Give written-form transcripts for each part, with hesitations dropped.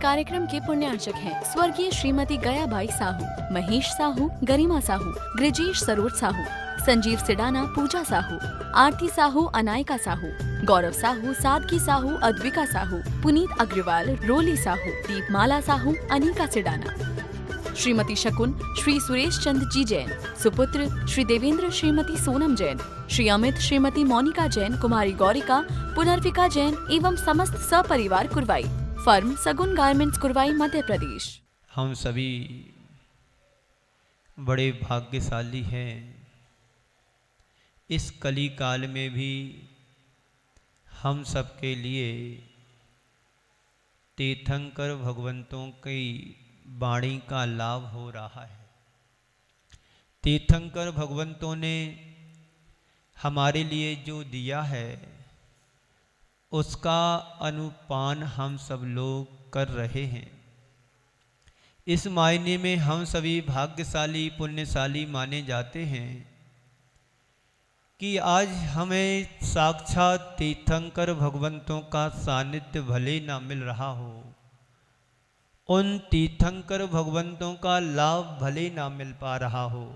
कार्यक्रम के पुण्यार्चक हैं स्वर्गीय श्रीमती गयाबाई साहू, महेश साहू, गरिमा साहू, ग्रजेश सरोज साहू, संजीव सिडाना, पूजा साहू, आरती साहू, अनायका साहू, गौरव साहू, सादगी साहू, अद्विका साहू, पुनीत अग्रवाल, रोली साहू, दीपमाला साहू, अनिका सिडाना, श्रीमती शकुन, श्री सुरेश चंद जी जैन, सुपुत्र श्री देवेंद्र, श्रीमती सोनम जैन, श्री अमित, श्रीमती मोनिका जैन, कुमारी गौरिका, पुनर्विका जैन एवं समस्त सपरिवार कुरवाई। फर्म सगुन गारमेंट्स, कुरवाई, मध्य प्रदेश। हम सभी बड़े भाग्यशाली हैं। इस कली काल में भी हम सबके लिए तीर्थंकर भगवंतों की वाणी का लाभ हो रहा है। तीर्थंकर भगवंतों ने हमारे लिए जो दिया है उसका अनुपान हम सब लोग कर रहे हैं। इस मायने में हम सभी भाग्यशाली पुण्यशाली माने जाते हैं कि आज हमें साक्षात तीर्थंकर भगवंतों का सानिध्य भले ना मिल रहा हो, उन तीर्थंकर भगवंतों का लाभ भले ना मिल पा रहा हो,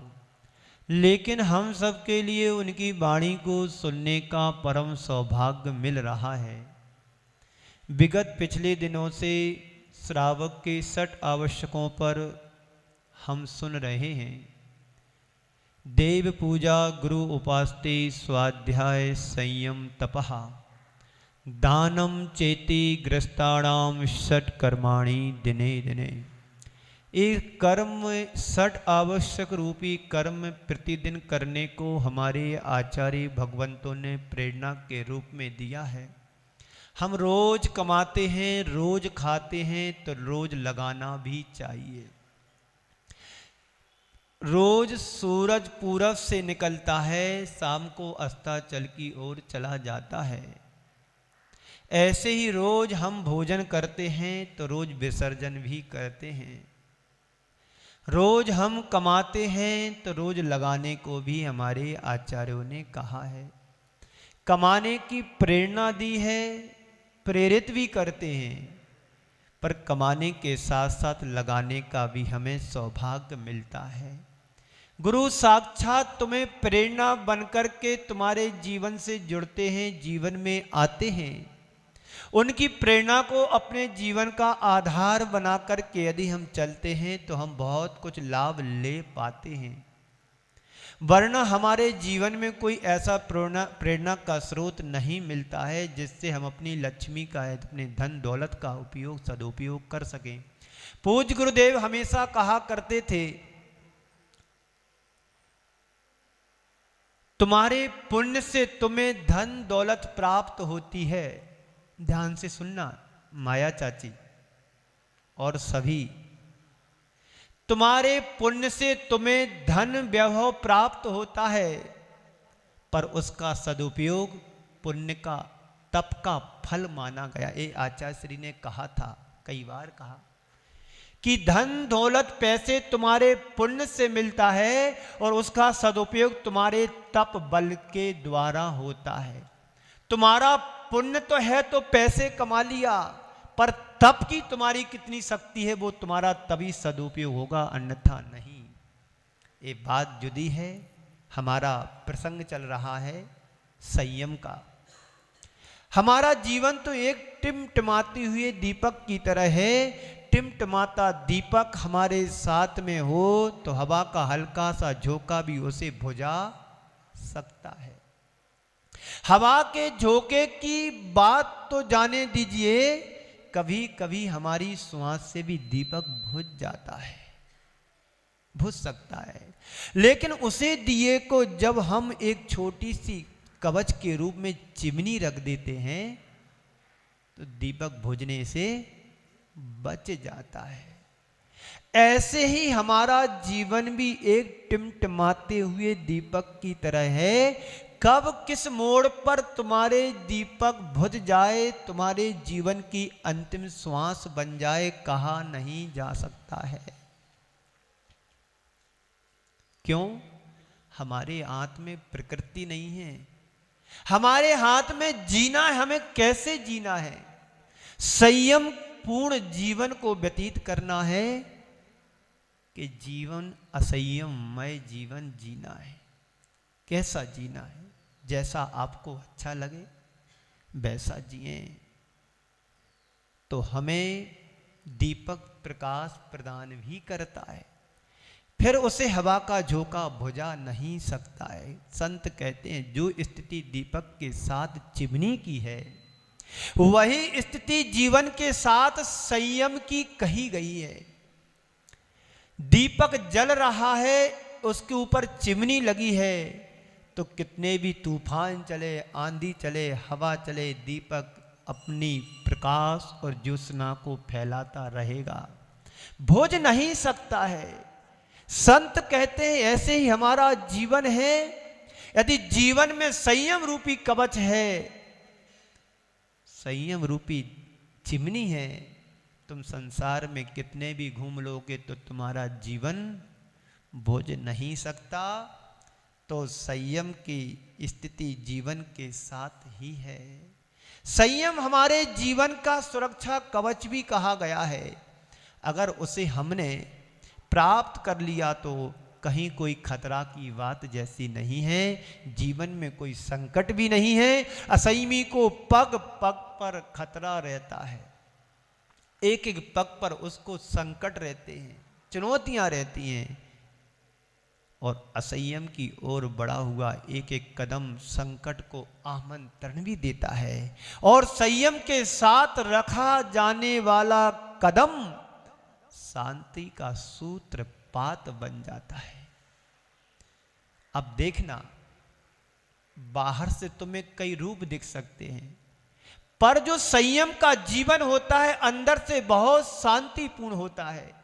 लेकिन हम सब के लिए उनकी वाणी को सुनने का परम सौभाग्य मिल रहा है। विगत पिछले दिनों से श्रावक के 60 आवश्यकों पर हम सुन रहे हैं। देव पूजा, गुरु उपास्ते, स्वाध्याय, संयम, तपः, दानम चेति ग्रस्ताणाम षट कर्माणि दिने दिने। एक कर्म 60 आवश्यक रूपी कर्म प्रतिदिन करने को हमारे आचार्य भगवंतों ने प्रेरणा के रूप में दिया है। हम रोज कमाते हैं, रोज खाते हैं, तो रोज लगाना भी चाहिए। रोज सूरज पूरब से निकलता है, शाम को अस्ताचल की ओर चला जाता है। ऐसे ही रोज हम भोजन करते हैं तो रोज विसर्जन भी करते हैं। रोज हम कमाते हैं तो रोज लगाने को भी हमारे आचार्यों ने कहा है। कमाने की प्रेरणा दी है, प्रेरित भी करते हैं, पर कमाने के साथ साथ लगाने का भी हमें सौभाग्य मिलता है। गुरु साक्षात तुम्हें प्रेरणा बनकर के तुम्हारे जीवन से जुड़ते हैं, जीवन में आते हैं। उनकी प्रेरणा को अपने जीवन का आधार बना करके यदि हम चलते हैं तो हम बहुत कुछ लाभ ले पाते हैं। वरना हमारे जीवन में कोई ऐसा प्रेरणा का स्रोत नहीं मिलता है जिससे हम अपनी लक्ष्मी का, अपने धन दौलत का उपयोग, सदुपयोग कर सकें। पूज्य गुरुदेव हमेशा कहा करते थे, तुम्हारे पुण्य से तुम्हें धन दौलत प्राप्त होती है। ध्यान से सुनना माया चाची और सभी, तुम्हारे पुण्य से तुम्हें धन वैभव प्राप्त होता है, पर उसका सदुपयोग पुण्य का, तप का फल माना गया। ये आचार्य श्री ने कहा था, कई बार कहा कि धन दौलत पैसे तुम्हारे पुण्य से मिलता है और उसका सदुपयोग तुम्हारे तप बल के द्वारा होता है। तुम्हारा पुण्य तो है तो पैसे कमा लिया, पर तप की तुम्हारी कितनी शक्ति है वो तुम्हारा तभी सदुपयोग होगा, अन्यथा नहीं। ये बात जुदी है। हमारा प्रसंग चल रहा है संयम का। हमारा जीवन तो एक टिमटिमाते हुए दीपक की तरह है। टिमटिमाता दीपक हमारे साथ में हो तो हवा का हल्का सा झोंका भी उसे बुझा सकता है। हवा के झोंके की बात तो जाने दीजिए, कभी कभी हमारी श्वास से भी दीपक बुझ जाता है, बुझ सकता है। लेकिन उसे दिए को जब हम एक छोटी सी कवच के रूप में चिमनी रख देते हैं तो दीपक बुझने से बच जाता है। ऐसे ही हमारा जीवन भी एक टिमटिमाते हुए दीपक की तरह है। कब किस मोड़ पर तुम्हारे दीपक बुझ जाए, तुम्हारे जीवन की अंतिम श्वास बन जाए, कहा नहीं जा सकता है। क्यों? हमारे हाथ में प्रकृति नहीं है, हमारे हाथ में जीना है। हमें कैसे जीना है? संयम पूर्ण जीवन को व्यतीत करना है कि जीवन असंयममय जीवन जीना है। कैसा जीना है? जैसा आपको अच्छा लगे वैसा जिए। तो हमें दीपक प्रकाश प्रदान भी करता है, फिर उसे हवा का झोंका बुझा नहीं सकता है। संत कहते हैं जो स्थिति दीपक के साथ चिमनी की है वही स्थिति जीवन के साथ संयम की कही गई है। दीपक जल रहा है, उसके ऊपर चिमनी लगी है, तो कितने भी तूफान चले, आंधी चले, हवा चले, दीपक अपनी प्रकाश और ज्योत्सना को फैलाता रहेगा, बुझ नहीं सकता है। संत कहते हैं ऐसे ही हमारा जीवन है। यदि जीवन में संयम रूपी कवच है, संयम रूपी चिमनी है, तुम संसार में कितने भी घूम लोगे तो तुम्हारा जीवन बुझ नहीं सकता। तो संयम की स्थिति जीवन के साथ ही है। संयम हमारे जीवन का सुरक्षा कवच भी कहा गया है। अगर उसे हमने प्राप्त कर लिया तो कहीं कोई खतरा की बात जैसी नहीं है, जीवन में कोई संकट भी नहीं है। असंयमी को पग पग पर खतरा रहता है, एक एक पग पर उसको संकट रहते हैं, चुनौतियां रहती हैं, और असंयम की ओर बढ़ा हुआ एक एक कदम संकट को आमंत्रण भी देता है। और संयम के साथ रखा जाने वाला कदम शांति का सूत्रपात बन जाता है। अब देखना, बाहर से तुम्हें कई रूप दिख सकते हैं, पर जो संयम का जीवन होता है अंदर से बहुत शांतिपूर्ण होता है।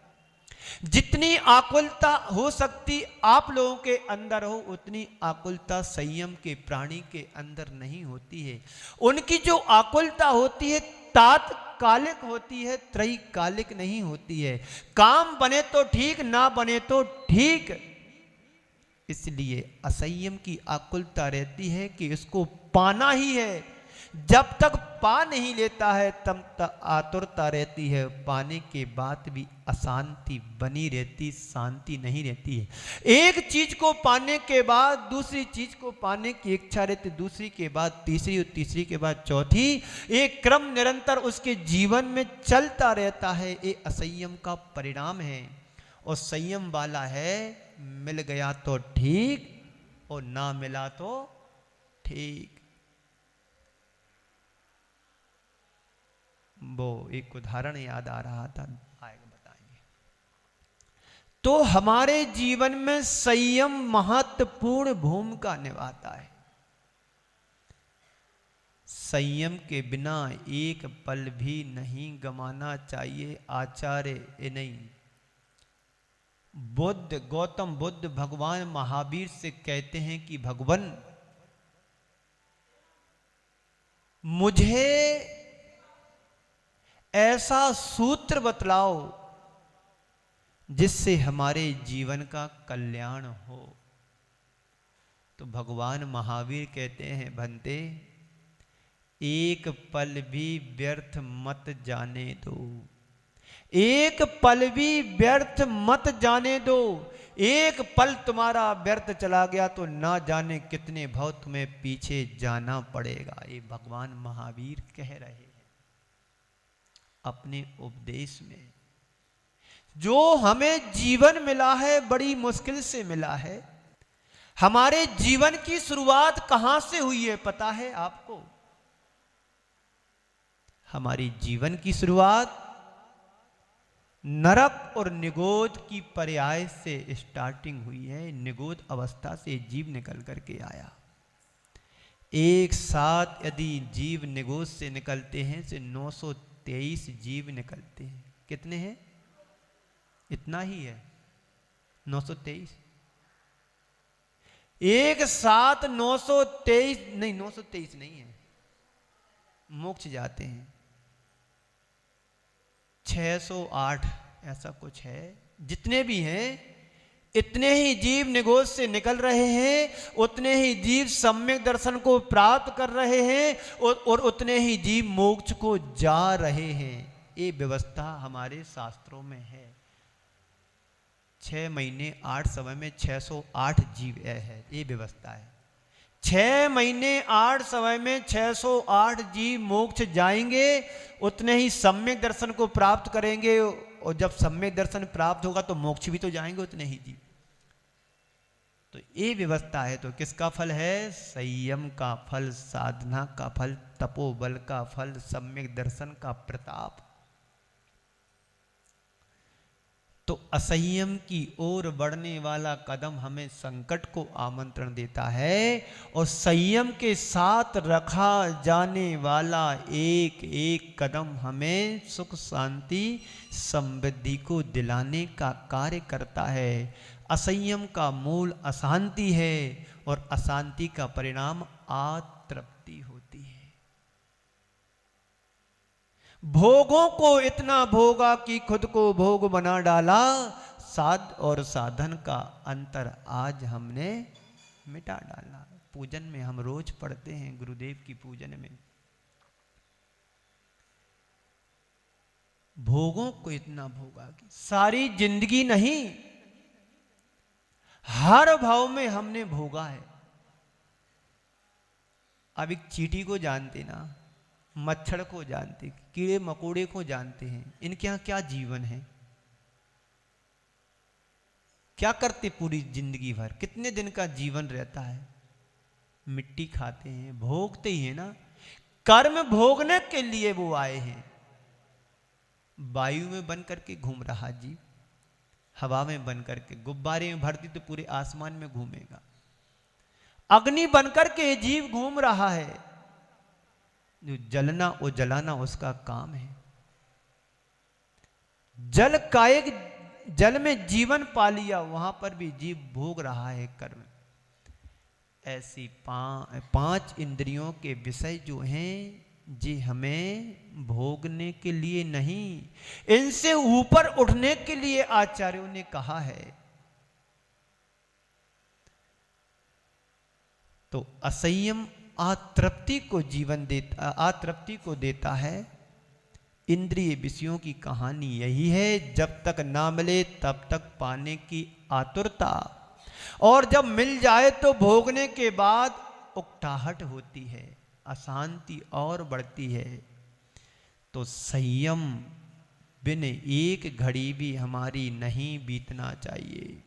जितनी आकुलता हो सकती आप लोगों के अंदर हो, उतनी आकुलता संयम के प्राणी के अंदर नहीं होती है। उनकी जो आकुलता होती है तात्कालिक होती है, त्रैकालिक नहीं होती है। काम बने तो ठीक, ना बने तो ठीक। इसलिए असंयम की आकुलता रहती है कि इसको पाना ही है। जब तक पा नहीं लेता है तब तक आतुरता रहती है, पाने के बाद भी अशांति बनी रहती, शांति नहीं रहती है। एक चीज को पाने के बाद दूसरी चीज को पाने की इच्छा रहती, दूसरी के बाद तीसरी और तीसरी के बाद चौथी, एक क्रम निरंतर उसके जीवन में चलता रहता है। ये असंयम का परिणाम है। और संयम वाला है, मिल गया तो ठीक और ना मिला तो ठीक। वो एक उदाहरण याद आ रहा था, आएगा बताएंगे। तो हमारे जीवन में संयम महत्वपूर्ण भूमिका निभाता है। संयम के बिना एक पल भी नहीं गंवाना चाहिए। आचार्य नहीं, बुद्ध, गौतम बुद्ध भगवान महावीर से कहते हैं कि भगवान मुझे ऐसा सूत्र बतलाओ जिससे हमारे जीवन का कल्याण हो। तो भगवान महावीर कहते हैं, भंते एक पल भी व्यर्थ मत जाने दो, एक पल भी व्यर्थ मत जाने दो। एक पल तुम्हारा व्यर्थ चला गया तो ना जाने कितने भाव तुम्हें पीछे जाना पड़ेगा। ये भगवान महावीर कह रहे हैं अपने उपदेश में। जो हमें जीवन मिला है बड़ी मुश्किल से मिला है। हमारे जीवन की शुरुआत कहां से हुई है पता है आपको? हमारी जीवन की शुरुआत नरक और निगोद की पर्याय से स्टार्टिंग हुई है। निगोद अवस्था से जीव निकल करके आया। एक साथ यदि जीव निगोद से निकलते हैं तो 923 जीव निकलते हैं। कितने हैं? इतना ही है, 923। एक साथ 923 नहीं, 923 नहीं है, मोक्ष जाते हैं 608 ऐसा कुछ है। जितने भी हैं इतने ही जीव निगोद से निकल रहे हैं, उतने ही जीव सम्यक दर्शन को प्राप्त कर रहे हैं और उतने ही जीव मोक्ष को जा रहे हैं। ये व्यवस्था हमारे शास्त्रों में है। 6 महीने 8 समय में 608 जीव है, ये व्यवस्था है। 6 महीने 8 समय में 608 जीव मोक्ष जाएंगे, उतने ही सम्यक दर्शन को प्राप्त करेंगे, और जब सम्यक दर्शन प्राप्त होगा तो मोक्ष भी तो जाएंगे उतने ही जीव। तो ये व्यवस्था है। तो किसका फल है? संयम का फल, साधना का फल, तपोबल का फल, सम्यक दर्शन का प्रताप। तो असंयम की ओर बढ़ने वाला कदम हमें संकट को आमंत्रण देता है, और संयम के साथ रखा जाने वाला एक एक कदम हमें सुख शांति समृद्धि को दिलाने का कार्य करता है। असंयम का मूल अशांति है, और अशांति का परिणाम अतृप्ति होती है। भोगों को इतना भोगा कि खुद को भोग बना डाला, साध और साधन का अंतर आज हमने मिटा डाला। पूजन में हम रोज पढ़ते हैं, गुरुदेव की पूजन में, भोगों को इतना भोगा कि सारी जिंदगी नहीं, हर भाव में हमने भोगा है। अब एक चींटी को जानते ना, मच्छर को जानते, कीड़े मकोड़े को जानते हैं, इनके यहाँ क्या जीवन है, क्या करते पूरी जिंदगी भर, कितने दिन का जीवन रहता है। मिट्टी खाते हैं, भोगते ही है ना। कर्म भोगने के लिए वो आए हैं। वायु में बन करके घूम रहा जीव, हवा में बन करके, गुब्बारे में भरती तो पूरे आसमान में घूमेगा। अग्नि बनकर के जीव घूम रहा है, जो जलना और जलाना उसका काम है। जल कायक, जल में जीवन पा लिया, वहां पर भी जीव भोग रहा है कर्म। ऐसी पांच इंद्रियों के विषय जो हैं, जी हमें भोगने के लिए नहीं, इनसे ऊपर उठने के लिए आचार्यों ने कहा है। तो असंयम अतृप्ति को जीवन देता, अतृप्ति को देता है। इंद्रिय विषयों की कहानी यही है, जब तक ना मिले तब तक पाने की आतुरता, और जब मिल जाए तो भोगने के बाद उकताहट होती है, अशांति और बढ़ती है। तो संयम बिन एक घड़ी भी हमारी नहीं बीतना चाहिए।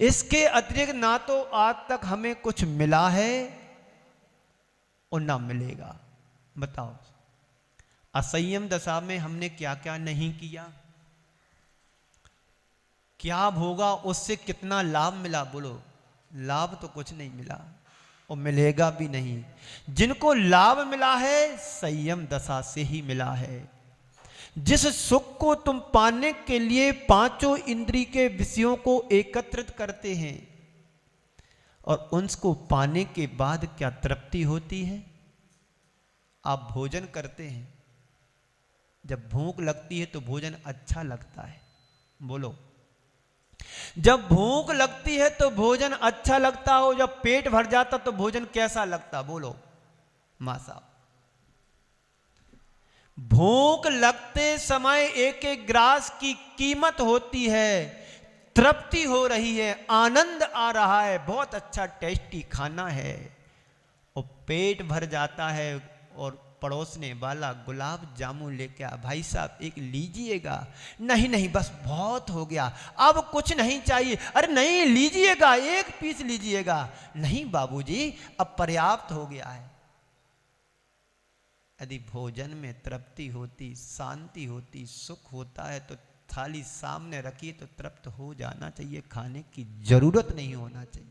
इसके अतिरिक्त ना तो आज तक हमें कुछ मिला है और ना मिलेगा। बताओ, असंयम दशा में हमने क्या क्या नहीं किया, क्या भोगा, उससे कितना लाभ मिला? बोलो, लाभ तो कुछ नहीं मिला और मिलेगा भी नहीं। जिनको लाभ मिला है संयम दशा से ही मिला है। जिस सुख को तुम पाने के लिए पांचों इंद्रिय के विषयों को एकत्रित करते हैं, और उनको पाने के बाद क्या तृप्ति होती है? आप भोजन करते हैं, जब भूख लगती है तो भोजन अच्छा लगता है। बोलो, जब भूख लगती है तो भोजन अच्छा लगता हो, जब पेट भर जाता तो भोजन कैसा लगता? बोलो मां साहब। भूख लगते समय एक एक ग्रास की कीमत होती है, तृप्ति हो रही है, आनंद आ रहा है, बहुत अच्छा टेस्टी खाना है, और पेट भर जाता है और पड़ोसने वाला गुलाब जामुन लेके आ, भाई साहब एक लीजिएगा। नहीं नहीं बस बहुत हो गया, अब कुछ नहीं चाहिए। अरे नहीं लीजिएगा, एक पीस लीजिएगा। नहीं बाबूजी अब पर्याप्त हो गया है। यदि भोजन में तृप्ति होती, शांति होती, सुख होता है तो थाली सामने रखिए तो तृप्त हो जाना चाहिए, खाने की जरूरत नहीं होना चाहिए।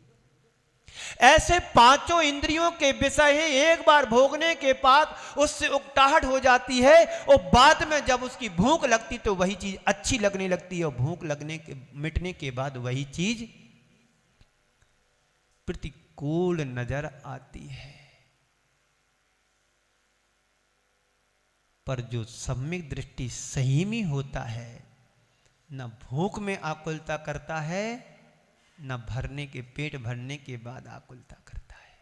ऐसे पांचों इंद्रियों के विषय हैं, एक बार भोगने के बाद उससे उकताहट हो जाती है, और बाद में जब उसकी भूख लगती तो वही चीज अच्छी लगने लगती है, और भूख लगने के मिटने के बाद वही चीज प्रतिकूल नजर आती है। पर जो सम्यक दृष्टि संयमी होता है, न भूख में आकुलता करता है, न भरने के पेट भरने के बाद आकुलता करता है।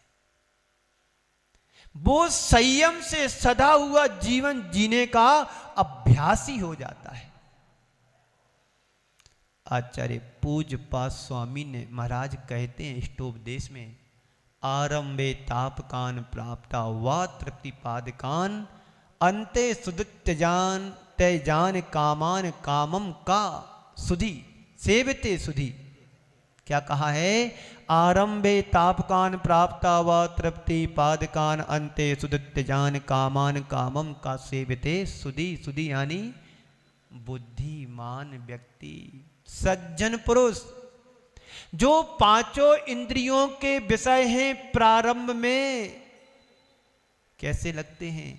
वो संयम से सधा हुआ जीवन जीने का अभ्यासी हो जाता है। आचार्य पूज्यपाद स्वामी ने महाराज कहते हैं इष्टोपदेश में, आरंभे तापकान प्राप्ता वा तृप्तिपादकान अंते सुदत्यजान त्यजान कामान कामम का सुधि सेवते सुधि। क्या कहा है? आरंभे तापकान प्राप्ता व तृप्ति पादकान अंते सुदत्यजान कामान कामम का सेवते सुधि। सुधि यानी बुद्धिमान व्यक्ति, सज्जन पुरुष, जो पांचों इंद्रियों के विषय हैं, प्रारंभ में कैसे लगते हैं?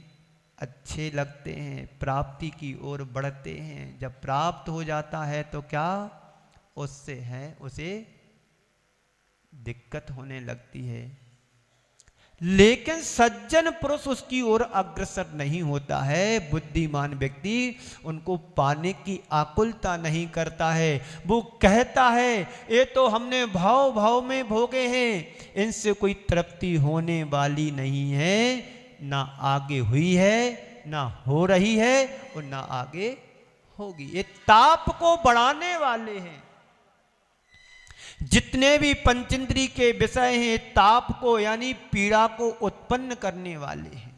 अच्छे लगते हैं, प्राप्ति की ओर बढ़ते हैं। जब प्राप्त हो जाता है तो क्या उससे है, उसे दिक्कत होने लगती है। लेकिन सज्जन पुरुष उसकी ओर अग्रसर नहीं होता है। बुद्धिमान व्यक्ति उनको पाने की आकुलता नहीं करता है। वो कहता है ये तो हमने भाव भाव में भोगे हैं, इनसे कोई तृप्ति होने वाली नहीं है, ना आगे हुई है, ना हो रही है और ना आगे होगी। ये ताप को बढ़ाने वाले हैं। जितने भी पंचेंद्री के विषय हैं, ताप को यानी पीड़ा को उत्पन्न करने वाले हैं।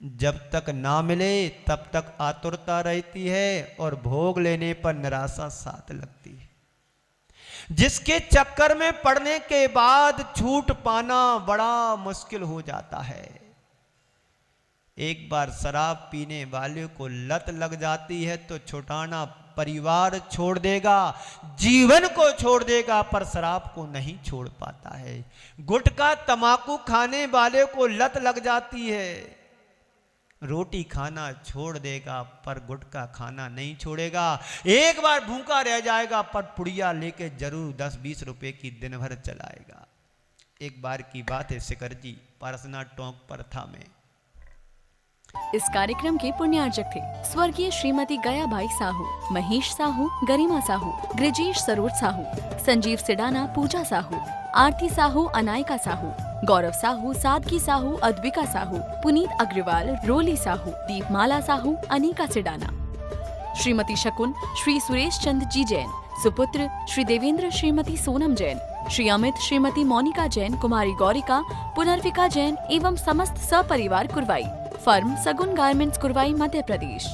जब तक ना मिले तब तक आतुरता रहती है और भोग लेने पर निराशा साथ लगती है, जिसके चक्कर में पड़ने के बाद छूट पाना बड़ा मुश्किल हो जाता है। एक बार शराब पीने वाले को लत लग जाती है तो छुटाना परिवार छोड़ देगा, जीवन को छोड़ देगा, पर शराब को नहीं छोड़ पाता है। गुटखा तंबाकू खाने वाले को लत लग जाती है, रोटी खाना छोड़ देगा पर गुटखा खाना नहीं छोड़ेगा। एक बार भूखा रह जाएगा पर पुड़िया लेके जरूर 10-20 रुपए की दिन भर चलाएगा। एक बार की बात है, शिखरजी परसना टोंक परथा में। इस कार्यक्रम के पुण्यार्जक थे स्वर्गीय श्रीमती गयाबाई साहू, महेश साहू, गरिमा साहू, गृजेश सरोज साहू, संजीव सिडाना, पूजा साहू, आरती साहू, अनायका साहू, गौरव साहू, सादगी साहू, अद्विका साहू, पुनीत अग्रवाल, रोली साहू, दीपमाला साहू, अनिका सिडाना। श्रीमती शकुन श्री सुरेश चंद जी जैन, सुपुत्र श्री देवेंद्र श्रीमती सोनम जैन, श्री अमित श्रीमती मोनिका जैन, कुमारी गौरिका, पुनर्विका जैन एवं समस्त सपरिवार कुरवाई। फर्म सगुन गारमेंट्स कुरवाई, मध्य प्रदेश।